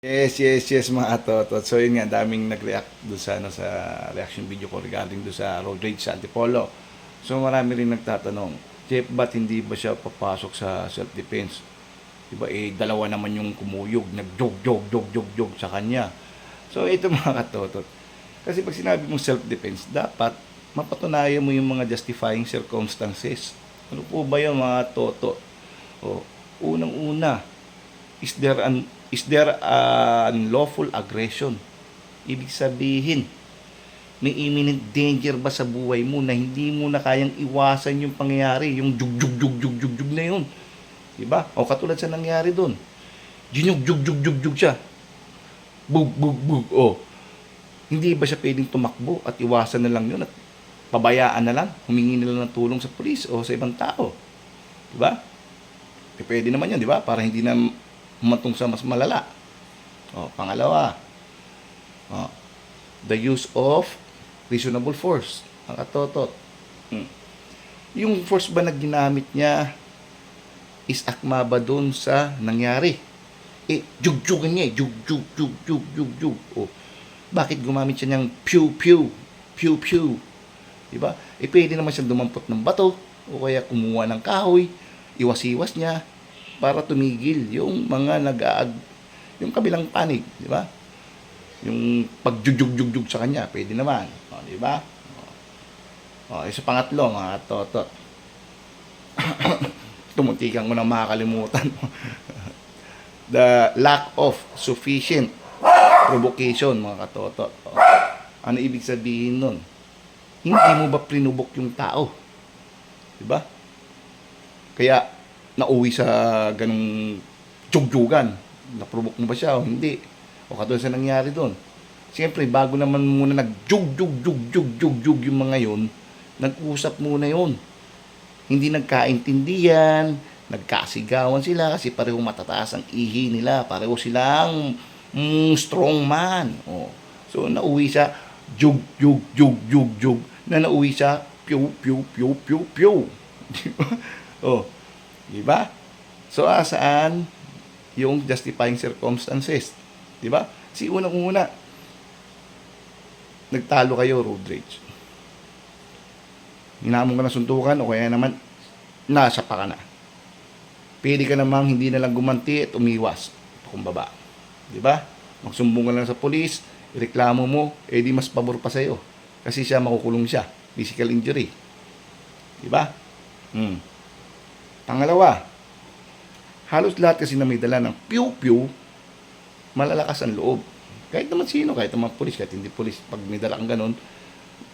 Yes, mga atotot. So yun nga, daming nag-react doon sa, sa reaction video ko regarding doon sa road rage sa Antipolo. So marami rin nagtatanong, Jeff, ba't hindi ba siya papasok sa self-defense? Diba, dalawa naman yung kumuyog, nag-jog sa kanya. So ito mga katotot. Kasi pag sinabi mong self-defense, dapat mapatunayan mo yung mga justifying circumstances. Ano po ba yung mga toto? O, unang-una, is there an lawful aggression? Ibig sabihin, may imminent danger ba sa buhay mo na hindi mo na kayang iwasan yung pangyayari, yung jug na yun. Diba? O katulad sa nangyari doon. Jug siya. Bug. O, hindi ba siya pwedeng tumakbo at iwasan na lang yun at pabayaan na lang, humingi na lang ng tulong sa pulis o sa ibang tao? Diba? Pwede naman yun, di ba? Para hindi na humatong sa mas malala. Pangalawa, the use of reasonable force. Ang katotot. Yung force ba na ginamit niya is akma ba dun sa nangyari? Jug-jugan niya. Jug. Bakit gumamit siya ng pew? Diba? Pwede naman siyang dumampot ng bato o kaya kumuha ng kahoy, iwas-iwas niya para tumigil yung mga yung kabilang panig, di ba? Yung pagjug sa kanya, pwede naman, di ba? Isa pangatlo, mga totot. Tumuntikan ko na makakalimutan. The lack of sufficient provocation, mga katotot. Ano ibig sabihin nun? Hindi mo ba prinubok yung tao? Diba? Kaya, nauwi sa ganung jugjugan. Naprovoke mo ba siya o hindi? O katulad sa nangyari doon. Siyempre, bago naman muna nag-jug yung mga yun, nag-usap muna yun. Hindi nagkaintindihan, nagkasigawan sila kasi pareho matataas ang ihi nila. Pareho silang strong man. So, nauwi siya jug na nauwi siya pew. Diba? Diba? So, saan yung justifying circumstances? Diba? Si unang-una, nagtalo kayo, road rage. Hinamon ka na suntukan o kaya naman, nasa pa ka na. Pwede ka namang hindi na lang gumanti at umiwas kumbaba. Diba? Magsumbong ka lang sa polis, reklamo mo, di mas pabor pa sa'yo. Kasi siya makukulong siya. Physical injury. Diba? Pangalawa, halos lahat kasi na may dala ng pew, malalakas ang loob. Kahit naman sino, kahit naman pulis, kahit hindi pulis, pag may dala kang ganun,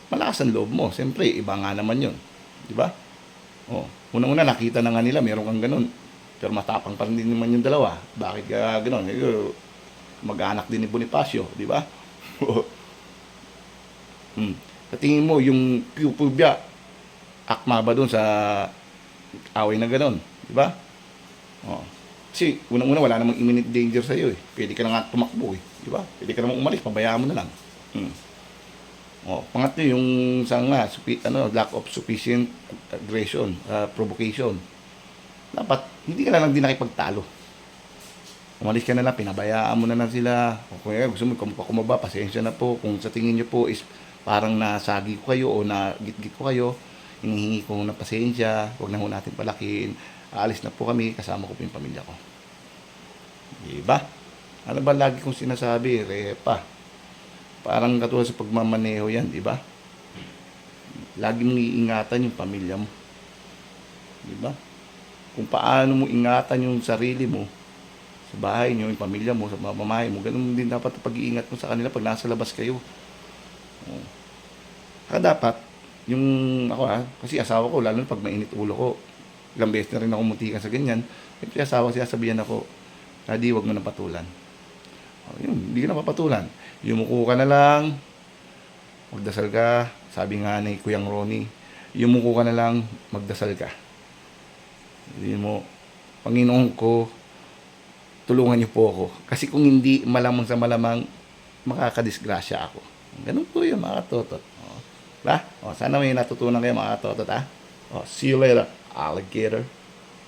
malakas ang loob mo. Siyempre, iba nga naman yun. Diba? Unang-una, nakita na nga nila, meron kang ganun. Pero matapang pa rin din naman yung dalawa. Bakit ka ganun? Mag-anak din ni Bonifacio, di ba? Sa tingin mo, yung pew-pubya, akma ba dun sa away na gano'n? Di ba? Kasi unang-una wala namang imminent danger sa iyo eh. Pwede ka na nga tumakbo eh. Di ba? Pwede ka namang umalis, pabayaan mo na lang. Pangatlo yung lack of sufficient aggression, provocation. Dapat hindi ka na lang din nakipagtalo. Umalis ka na lang, pinabayaan mo na lang sila. O kung gusto mo kumaba, pasensya na po. Kung sa tingin niyo po is parang nasagi ko kayo o nagit-git ko kayo, hinihingi ko ng pasensya, huwag na ho natin palakihin. Aalis na po kami, kasama ko po yung pamilya ko. Diba? Ano ba lagi kong sinasabi? Repa. Parang katulad sa pagmamaneho yan, diba? Lagi mong iingatan yung pamilya mo. Diba? Kung paano mo ingatan yung sarili mo, sa bahay nyo, yung pamilya mo, sa mamamahay mo, ganun din dapat pag-iingat mo sa kanila pag nasa labas kayo. Kaya dapat, yung ako kasi asawa ko, lalo na pag mainit ulo ko, ilang beses na rin ako muntikan sa ganyan, siyempre asawa siya, sabihan ako, Daddy, wag mo na patulan. Yun, hindi ka na papatulan. Yumuko ka na lang, magdasal ka, sabi nga ni Kuyang Ronnie, yumuko ka na lang, magdasal ka. Hindi mo, Panginoon ko, tulungan niyo po ako. Kasi kung hindi, malamang sa malamang, makakadisgrasya ako. Ganun po yun, mga katotot. Sana may natutunan kayo, mga katotot, see you later, alligator.